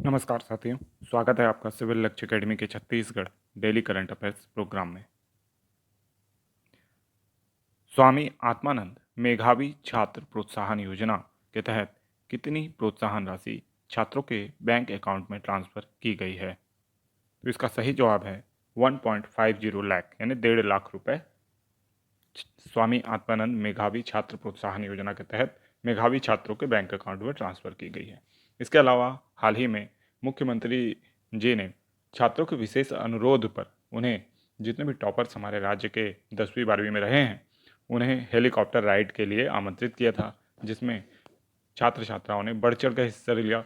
नमस्कार साथियों, स्वागत है आपका सिविल लक्ष्य एकेडमी के Chhattisgarh daily current affairs programme में। स्वामी आत्मानंद मेधावी छात्र प्रोत्साहन योजना के तहत कितनी प्रोत्साहन राशि छात्रों के बैंक अकाउंट में ट्रांसफर की गई है? तो इसका सही जवाब है 1.50 लाख यानी 1.5 लाख रुपए स्वामी आत्मानंद मेधावी छात्र प्रोत्साहन योजना के तहत मेधावी छात्रों के बैंक अकाउंट में ट्रांसफर की गई है। इसके अलावा हाल ही में मुख्यमंत्री जी ने छात्रों के विशेष अनुरोध पर उन्हें जितने भी टॉपर्स हमारे राज्य के 10वीं 12वीं में रहे हैं उन्हें हेलीकॉप्टर राइड के लिए आमंत्रित किया था, जिसमें छात्र छात्राओं ने बढ़ चढ़ कर हिस्सा लिया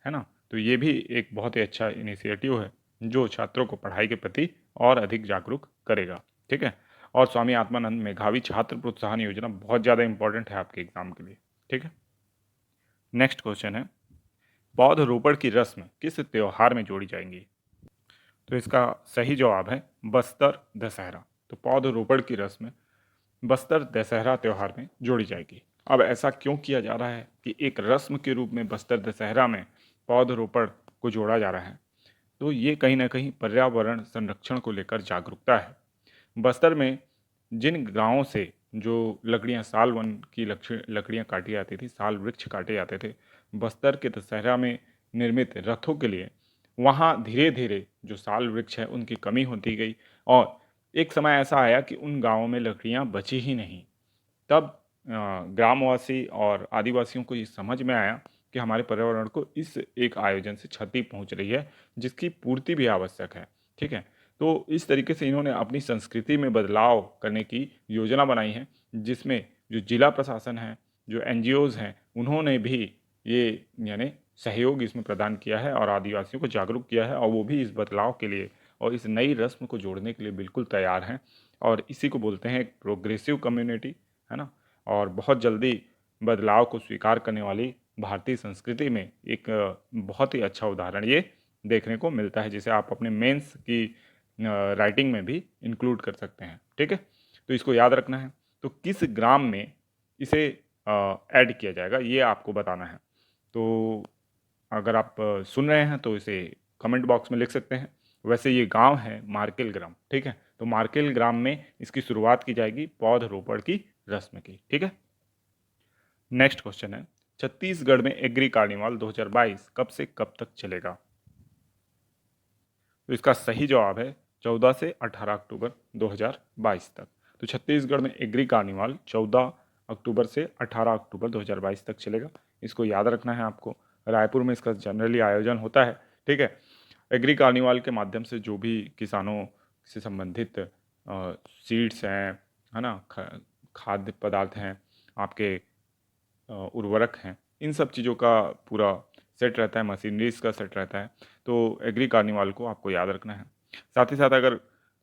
है ना। तो ये भी एक बहुत ही अच्छा इनिशिएटिव है जो छात्रों को पढ़ाई के प्रति और अधिक जागरूक करेगा। ठीक है। और स्वामी आत्मानंद मेधावी छात्र प्रोत्साहन योजना बहुत ज़्यादा इंपॉर्टेंट है आपके एग्जाम के लिए। ठीक है। नेक्स्ट क्वेश्चन है, पौधरोपण की रस्म किस त्योहार में जोड़ी जाएंगी? तो इसका सही जवाब है बस्तर दशहरा। तो पौधरोपण की रस्म बस्तर दशहरा त्यौहार में जोड़ी जाएगी। अब ऐसा क्यों किया जा रहा है कि एक रस्म के रूप में बस्तर दशहरा में पौधरोपण को जोड़ा जा रहा है? तो ये कहीं ना कहीं पर्यावरण संरक्षण को लेकर जागरूकता है। बस्तर में जिन गांवों से जो लकड़ियां साल वन की लकड़ियां काटी जाती थी, साल वृक्ष काटे जाते थे, बस्तर के दशहरा में निर्मित रथों के लिए वहाँ धीरे धीरे जो साल वृक्ष है उनकी कमी होती गई और एक समय ऐसा आया कि उन गांवों में लकड़ियां बची ही नहीं। तब ग्रामवासी और आदिवासियों को ये समझ में आया कि हमारे पर्यावरण को इस एक आयोजन से क्षति पहुंच रही है जिसकी पूर्ति भी आवश्यक है। ठीक है। तो इस तरीके से इन्होंने अपनी संस्कृति में बदलाव करने की योजना बनाई है, जिसमें जो जिला प्रशासन है, जो एनजीओज़ हैं, उन्होंने भी ये यानी सहयोग इसमें प्रदान किया है और आदिवासियों को जागरूक किया है और वो भी इस बदलाव के लिए और इस नई रस्म को जोड़ने के लिए बिल्कुल तैयार हैं। और इसी को बोलते हैं एक प्रोग्रेसिव कम्युनिटी, है ना। और बहुत जल्दी बदलाव को स्वीकार करने वाली भारतीय संस्कृति में एक बहुत ही अच्छा उदाहरण ये देखने को मिलता है, जिसे आप अपने मेंस की राइटिंग में भी इंक्लूड कर सकते हैं। ठीक है। तो इसको याद रखना है। तो किस ग्राम में इसे ऐड किया जाएगा ये आपको बताना है। तो अगर आप सुन रहे हैं तो इसे कमेंट बॉक्स में लिख सकते हैं। वैसे ये गांव है मार्केल ग्राम। ठीक है। तो मार्केल ग्राम में इसकी शुरुआत की जाएगी पौधरोपण की रस्म की। ठीक है। नेक्स्ट क्वेश्चन है, छत्तीसगढ़ में एग्री कार्निवाल 2022 कब से कब तक चलेगा? तो इसका सही जवाब है 14 से 18 अक्टूबर 2022 तक। तो छत्तीसगढ़ में एग्री कार्निवाल 14 अक्टूबर से 18 अक्टूबर 2022 तक चलेगा। इसको याद रखना है आपको। रायपुर में इसका जनरली आयोजन होता है। ठीक है। एग्री कार्निवाल के माध्यम से जो भी किसानों से संबंधित सीड्स हैं, है ना, खाद्य पदार्थ हैं, आपके उर्वरक हैं, इन सब चीज़ों का पूरा सेट रहता है, मशीनरीज का सेट रहता है। तो एग्री कार्निवाल को आपको याद रखना है। साथ ही साथ अगर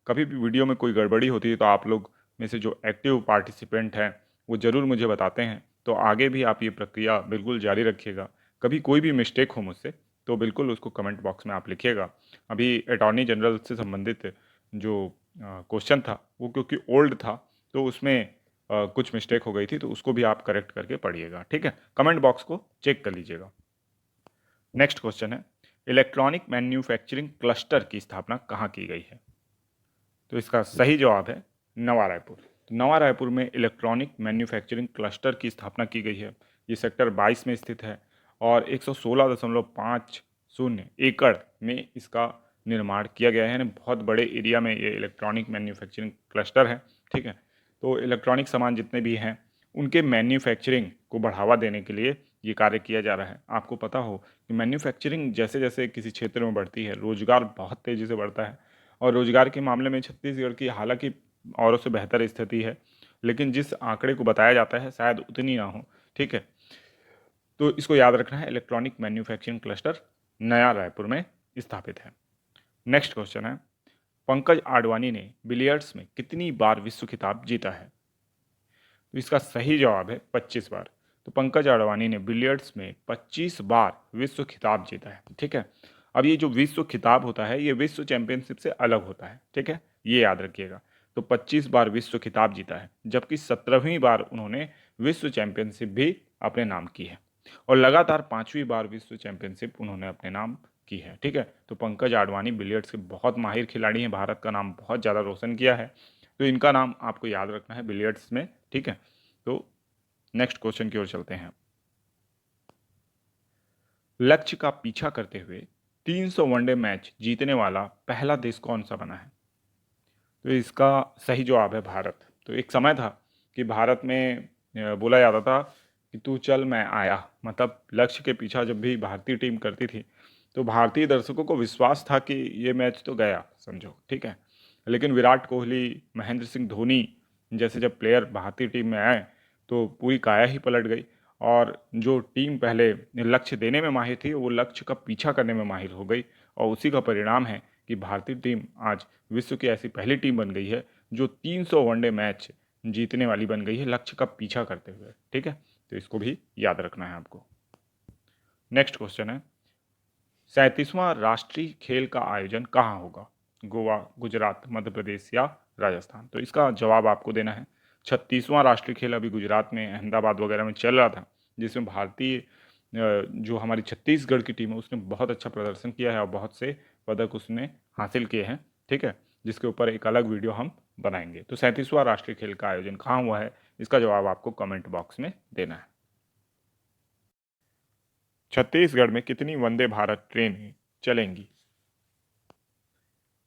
कभी भी वीडियो में कोई गड़बड़ी होती है तो आप लोग में से जो एक्टिव पार्टिसिपेंट हैं वो ज़रूर मुझे बताते हैं। तो आगे भी आप ये प्रक्रिया बिल्कुल जारी रखिएगा। कभी कोई भी मिस्टेक हो मुझसे तो बिल्कुल उसको कमेंट बॉक्स में आप लिखिएगा। अभी अटॉर्नी जनरल से संबंधित जो क्वेश्चन था वो क्योंकि ओल्ड था तो उसमें कुछ मिस्टेक हो गई थी, तो उसको भी आप करेक्ट करके पढ़िएगा। ठीक है। कमेंट बॉक्स को चेक कर लीजिएगा। नेक्स्ट क्वेश्चन है, इलेक्ट्रॉनिक मैन्युफैक्चरिंग क्लस्टर की स्थापना कहाँ की गई है? तो इसका सही जवाब है नवा रायपुर। तो नवा रायपुर में इलेक्ट्रॉनिक मैन्युफैक्चरिंग क्लस्टर की स्थापना की गई है। ये सेक्टर 22 में स्थित है और 116.50 एकड़ में इसका निर्माण किया गया है। यानी बहुत बड़े एरिया में ये इलेक्ट्रॉनिक मैन्युफैक्चरिंग क्लस्टर है। ठीक है। तो इलेक्ट्रॉनिक सामान जितने भी हैं उनके मैन्युफैक्चरिंग को बढ़ावा देने के लिए ये कार्य किया जा रहा है। आपको पता हो कि मैन्युफैक्चरिंग जैसे जैसे किसी क्षेत्र में बढ़ती है, रोजगार बहुत तेज़ी से बढ़ता है और रोजगार के मामले में छत्तीसगढ़ की हालांकि औरों से बेहतर स्थिति है, लेकिन जिस आंकड़े को बताया जाता है शायद उतनी ना हो। ठीक है। तो इसको याद रखना है, इलेक्ट्रॉनिक मैन्युफैक्चरिंग क्लस्टर नया रायपुर में स्थापित है। नेक्स्ट क्वेश्चन है, पंकज आडवाणी ने बिलियर्ड्स में कितनी बार विश्व खिताब जीता है? तो इसका सही जवाब है 25 बार। तो पंकज आडवाणी ने बिलियर्ड्स में 25 बार विश्व खिताब जीता है। ठीक है। अब ये जो विश्व खिताब होता है ये विश्व चैंपियनशिप से अलग होता है। ठीक है। ये याद रखिएगा। तो 25 बार विश्व खिताब जीता है, जबकि 17वीं बार उन्होंने विश्व चैंपियनशिप भी अपने नाम की है। और लगातार 5वीं बार विश्व चैंपियनशिप उन्होंने अपने नाम की है। ठीक है, तो पंकज आडवाणी बिलियर्ड्स के बहुत माहिर खिलाड़ी हैं, भारत का नाम बहुत ज़्यादा रोशन किया है, तो इनका नाम आपको याद रखना है बिलियर्ड्स में। ठीक है, तो नेक्स्ट क्वेश्चन की ओर चलते हैं। लक्ष्य का पीछा करते हुए 300 वनडे मैच जीतने वाला पहला देश कौन सा बना है? तो इसका सही जवाब है भारत। तो एक समय था कि भारत में बोला जाता था कि तू चल मैं आया, मतलब लक्ष्य के पीछा जब भी भारतीय टीम करती थी तो भारतीय दर्शकों को विश्वास था कि ये मैच तो गया समझो। ठीक है, लेकिन विराट कोहली, महेंद्र सिंह धोनी जैसे जब प्लेयर भारतीय टीम में आए तो पूरी काया ही पलट गई, और जो टीम पहले लक्ष्य देने में माहिर थी वो लक्ष्य का पीछा करने में माहिर हो गई, और उसी का परिणाम है कि भारतीय टीम आज विश्व की ऐसी पहली टीम बन गई है जो 300 वनडे मैच जीतने वाली बन गई है लक्ष्य का पीछा करते हुए। ठीक है, तो इसको भी याद रखना है आपको। नेक्स्ट क्वेश्चन है, 37वां राष्ट्रीय खेल का आयोजन कहाँ होगा? गोवा, गुजरात, मध्य प्रदेश या राजस्थान? तो इसका जवाब आपको देना है 36वां राष्ट्रीय खेल अभी गुजरात में अहमदाबाद वगैरह में चल रहा था, जिसमें भारतीय जो हमारी छत्तीसगढ़ की टीम है उसने बहुत अच्छा प्रदर्शन किया है और बहुत से पदक उसने हासिल किए हैं। ठीक है, जिसके ऊपर एक अलग वीडियो हम बनाएंगे। तो 37वां राष्ट्रीय खेल का आयोजन कहाँ हुआ है, इसका जवाब आपको कमेंट बॉक्स में देना है। छत्तीसगढ़ में कितनी वंदे भारत ट्रेनें चलेंगी?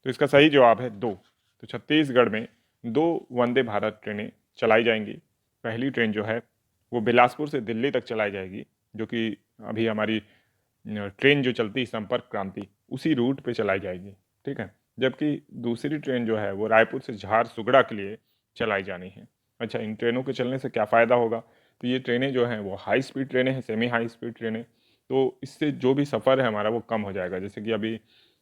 तो इसका सही जवाब है 2। तो छत्तीसगढ़ में 2 वंदे भारत ट्रेनें चलाई जाएंगी। पहली ट्रेन जो है वो बिलासपुर से दिल्ली तक चलाई जाएगी, जो कि अभी हमारी ट्रेन जो चलती है संपर्क क्रांति उसी रूट पे चलाई जाएगी। ठीक है, जबकि दूसरी ट्रेन जो है वो रायपुर से झारसुगड़ा के लिए चलाई जानी है। अच्छा, इन ट्रेनों के चलने से क्या फ़ायदा होगा? तो ये ट्रेनें जो हैं वो हाई स्पीड ट्रेनें हैं, सेमी हाई स्पीड ट्रेनें, तो इससे जो भी सफ़र है हमारा वो कम हो जाएगा। जैसे कि अभी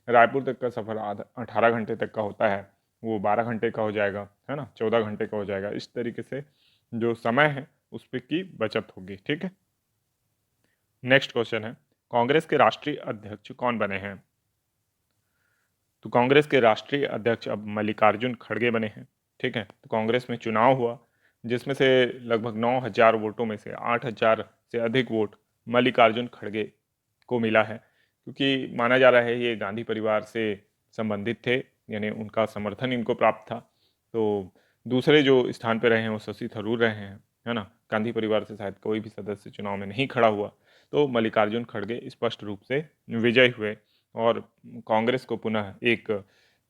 रायपुर तक का सफ़र 18 घंटे तक का होता है, वो 12 घंटे का हो जाएगा, है ना, 14 घंटे का हो जाएगा। इस तरीके से जो समय है उस पर की बचत होगी। ठीक है, नेक्स्ट क्वेश्चन है, कांग्रेस के राष्ट्रीय अध्यक्ष कौन बने हैं? तो कांग्रेस के राष्ट्रीय अध्यक्ष अब मल्लिकार्जुन खड़गे बने हैं। ठीक है, तो कांग्रेस में चुनाव हुआ जिसमें से लगभग 9,000 वोटों में से 8,000 से अधिक वोट मल्लिकार्जुन खड़गे को मिला है, क्योंकि माना जा रहा है ये गांधी परिवार से संबंधित थे, यानी उनका समर्थन इनको प्राप्त था। तो दूसरे जो स्थान पर रहे हैं वो शशि थरूर रहे हैं, है ना, गांधी परिवार से शायद कोई भी सदस्य चुनाव में नहीं खड़ा हुआ। तो मल्लिकार्जुन खड़गे स्पष्ट रूप से विजयी हुए और कांग्रेस को पुनः एक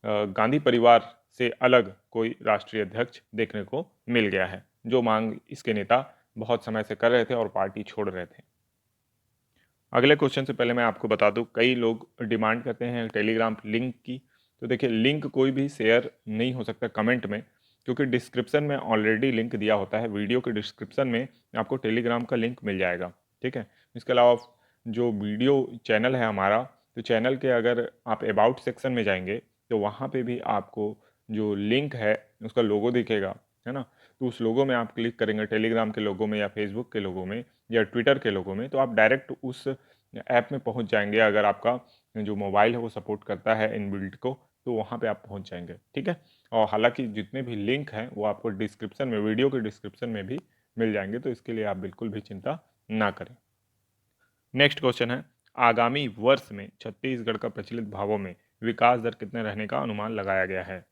गांधी परिवार से अलग कोई राष्ट्रीय अध्यक्ष देखने को मिल गया है, जो मांग इसके नेता बहुत समय से कर रहे थे और पार्टी छोड़ रहे थे। अगले क्वेश्चन से पहले मैं आपको बता दूं, कई लोग डिमांड करते हैं टेलीग्राम लिंक की। तो देखिए, लिंक कोई भी शेयर नहीं हो सकता कमेंट में, क्योंकि डिस्क्रिप्शन में ऑलरेडी लिंक दिया होता है। वीडियो के डिस्क्रिप्शन में आपको टेलीग्राम का लिंक मिल जाएगा। ठीक है, इसके अलावा जो वीडियो चैनल है हमारा, तो चैनल के अगर आप अबाउट सेक्शन में जाएंगे तो वहाँ पे भी आपको जो लिंक है उसका लोगो दिखेगा, है ना। तो उस लोगो में आप क्लिक करेंगे, टेलीग्राम के लोगो में या फेसबुक के लोगो में या ट्विटर के लोगों में, तो आप डायरेक्ट उस ऐप में पहुंच जाएंगे। अगर आपका जो मोबाइल है वो सपोर्ट करता है इनबिल्ट को, तो वहाँ पे आप पहुंच जाएंगे। ठीक है, और हालांकि जितने भी लिंक हैं वो आपको डिस्क्रिप्शन में, वीडियो के डिस्क्रिप्शन में भी मिल जाएंगे, तो इसके लिए आप बिल्कुल भी चिंता ना करें। नेक्स्ट क्वेश्चन है, आगामी वर्ष में छत्तीसगढ़ का प्रचलित भावों में विकास दर कितने रहने का अनुमान लगाया गया है?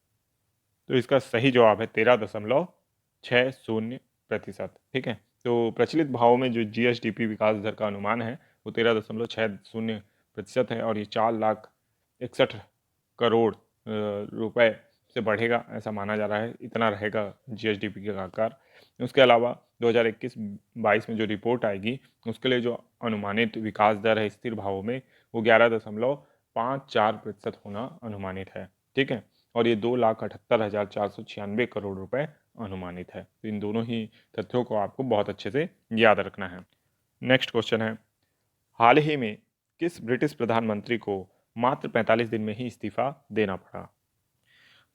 तो इसका सही जवाब है 13.60%। ठीक है, तो प्रचलित भावों में जो जीएसडीपी विकास दर का अनुमान है वो 13.60% है, और ये 4,61,00,000 रुपए से बढ़ेगा ऐसा माना जा रहा है। इतना रहेगा जीएसडीपी का आकार। उसके अलावा 2021-22 में जो रिपोर्ट आएगी उसके लिए जो अनुमानित विकास दर है स्थिर भावों में वो 11.54% होना अनुमानित है। ठीक है, और ये 2,78,496 करोड़ रुपए अनुमानित है। तो इन दोनों ही तथ्यों को आपको बहुत अच्छे से याद रखना है। नेक्स्ट क्वेश्चन है, हाल ही में किस ब्रिटिश प्रधानमंत्री को मात्र 45 दिन में ही इस्तीफा देना पड़ा?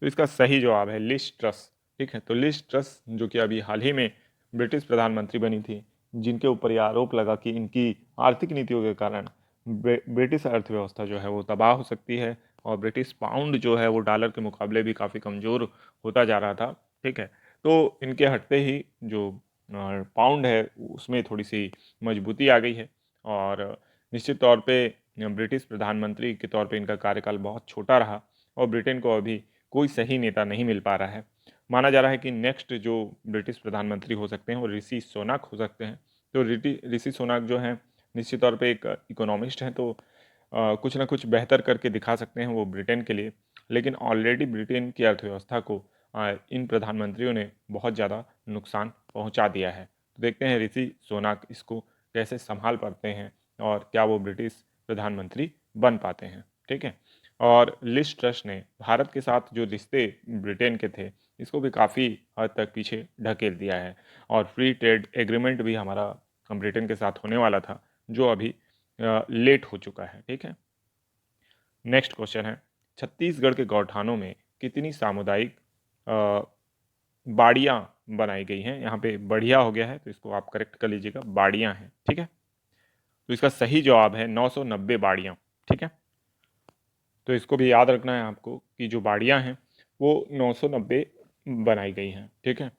तो इसका सही जवाब है लिज ट्रस। ठीक है, तो लिज ट्रस जो कि अभी हाल ही में ब्रिटिश प्रधानमंत्री बनी थी, जिनके ऊपर यह आरोप लगा कि इनकी आर्थिक नीतियों के कारण ब्रिटिश अर्थव्यवस्था जो है वो तबाह हो सकती है, और ब्रिटिश पाउंड जो है वो डॉलर के मुकाबले भी काफ़ी कमज़ोर होता जा रहा था। ठीक है, तो इनके हटते ही जो पाउंड है उसमें थोड़ी सी मजबूती आ गई है। और निश्चित तौर पे ब्रिटिश प्रधानमंत्री के तौर पे इनका कार्यकाल बहुत छोटा रहा और ब्रिटेन को अभी कोई सही नेता नहीं मिल पा रहा है। माना जा रहा है कि नेक्स्ट जो ब्रिटिश प्रधानमंत्री हो सकते हैं वो ऋषि सोनाक हो सकते हैं। तो ऋषि सोनाक जो हैं निश्चित तौर पे एक इकोनॉमिस्ट हैं, तो कुछ ना कुछ बेहतर करके दिखा सकते हैं वो ब्रिटेन के लिए। लेकिन ऑलरेडी ब्रिटेन की अर्थव्यवस्था को इन प्रधानमंत्रियों ने बहुत ज़्यादा नुकसान पहुंचा दिया है। तो देखते हैं ऋषि सोनाक इसको कैसे संभाल पाते हैं और क्या वो ब्रिटिश प्रधानमंत्री बन पाते हैं। ठीक है। और लिज ट्रस ने भारत के साथ जो रिश्ते ब्रिटेन के थे इसको भी काफ़ी हद तक पीछे ढकेल दिया है। और फ्री ट्रेड एग्रीमेंट भी हमारा ब्रिटेन के साथ होने वाला था जो अभी लेट हो चुका है। ठीक है। नेक्स्ट क्वेश्चन है, छत्तीसगढ़ के गौठानों में कितनी सामुदायिक बाड़ियाँ बनाई गई हैं। यहाँ पे बढ़िया हो गया है तो इसको आप करेक्ट कर लीजिएगा, बाड़ियाँ हैं। ठीक है। तो इसका सही जवाब है 990 बाड़ियाँ। ठीक है। तो इसको भी याद रखना है आपको कि जो बाड़ियाँ हैं वो 990 बनाई गई हैं। ठीक है।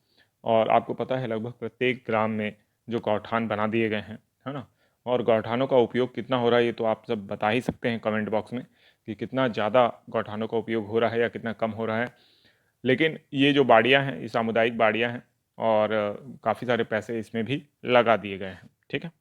और आपको पता है लगभग प्रत्येक ग्राम में जो गौठान बना दिए गए हैं, है ना। और गौठानों का उपयोग कितना हो रहा है ये तो आप सब बता ही सकते हैं कमेंट बॉक्स में कि कितना ज़्यादा गौठानों का उपयोग हो रहा है या कितना कम हो रहा है। लेकिन ये जो बाड़ियाँ हैं ये सामुदायिक बाड़ियाँ हैं और काफ़ी सारे पैसे इसमें भी लगा दिए गए हैं। ठीक है।